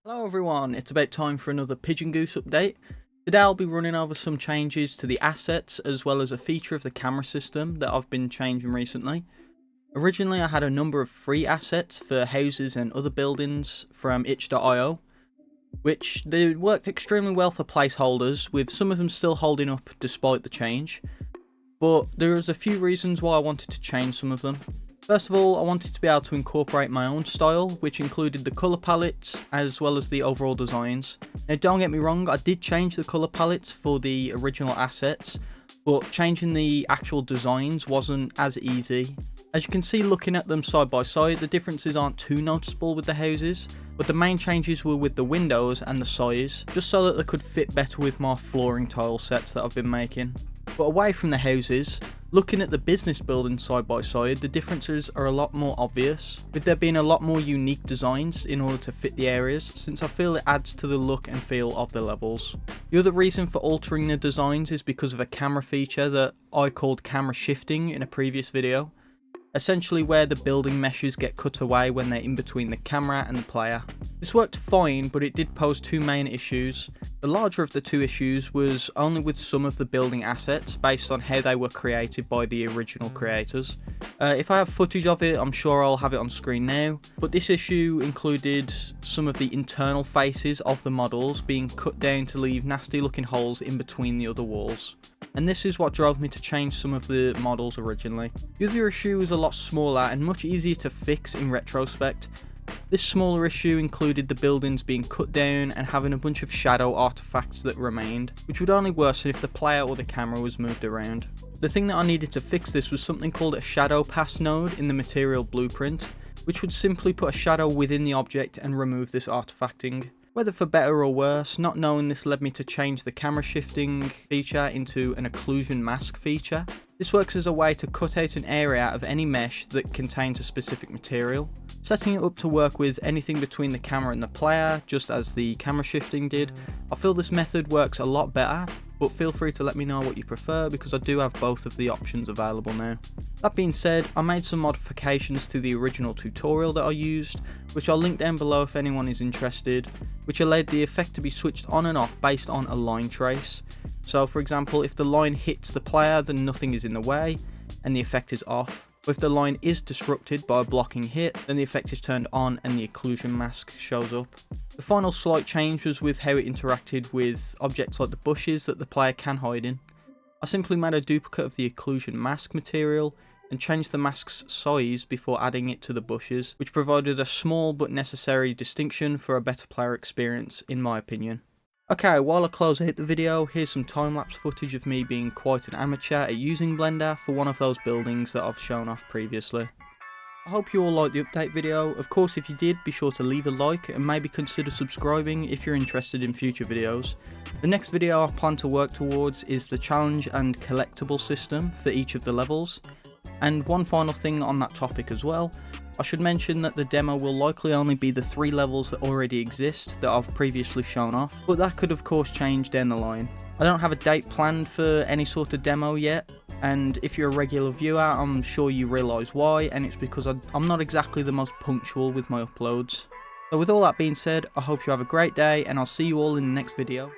Hello everyone, it's about time for another Pigeon Goose update. Today I'll be running over some changes to the assets as well as a feature of the camera system that I've been changing recently. Originally I had a number of free assets for houses and other buildings from itch.io, which they worked extremely well for placeholders, with some of them still holding up despite the change. But there was a few reasons why I wanted to change some of them. First of all, I wanted to be able to incorporate my own style, which included the colour palettes as well as the overall designs. Now don't get me wrong, I did change the colour palettes for the original assets, but changing the actual designs wasn't as easy. As you can see looking at them side by side, the differences aren't too noticeable with the houses, but the main changes were with the windows and the size, just so that they could fit better with my flooring tile sets that I've been making. But away from the houses, looking at the business building side by side, the differences are a lot more obvious, with there being a lot more unique designs in order to fit the areas, since I feel it adds to the look and feel of the levels. The other reason for altering the designs is because of a camera feature that I called camera shifting in a previous video. Essentially where the building meshes get cut away when they're in between the camera and the player. This worked fine, but it did pose two main issues. The larger of the two issues was only with some of the building assets based on how they were created by the original creators. If I have footage of it, I'm sure I'll have it on screen now, but this issue included some of the internal faces of the models being cut down to leave nasty looking holes in between the other walls. And this is what drove me to change some of the models originally. The other issue was a lot smaller and much easier to fix in retrospect. This smaller issue included the buildings being cut down and having a bunch of shadow artifacts that remained, which would only worsen if the player or the camera was moved around. The thing that I needed to fix this was something called a shadow pass node in the material blueprint, which would simply put a shadow within the object and remove this artifacting. Whether for better or worse, not knowing this led me to change the camera shifting feature into an occlusion mask feature. This works as a way to cut out an area of any mesh that contains a specific material, setting it up to work with anything between the camera and the player, just as the camera shifting did. I feel this method works a lot better, but feel free to let me know what you prefer because I do have both of the options available now. That being said, I made some modifications to the original tutorial that I used, which I'll link down below if anyone is interested, which allowed the effect to be switched on and off based on a line trace. So for example, if the line hits the player then nothing is in the way and the effect is off. But if the line is disrupted by a blocking hit, then the effect is turned on and the occlusion mask shows up. The final slight change was with how it interacted with objects like the bushes that the player can hide in. I simply made a duplicate of the occlusion mask material and changed the mask's size before adding it to the bushes, which provided a small but necessary distinction for a better player experience in my opinion. Okay, while I close out the video, here's some time-lapse footage of me being quite an amateur at using Blender for one of those buildings that I've shown off previously. I hope you all liked the update video. Of course, if you did, be sure to leave a like and maybe consider subscribing if you're interested in future videos. The next video I plan to work towards is the challenge and collectible system for each of the levels. And one final thing on that topic as well, I should mention that the demo will likely only be the 3 levels that already exist that I've previously shown off, but that could of course change down the line. I don't have a date planned for any sort of demo yet, and if you're a regular viewer I'm sure you realise why, and it's because I'm not exactly the most punctual with my uploads. So with all that being said, I hope you have a great day and I'll see you all in the next video.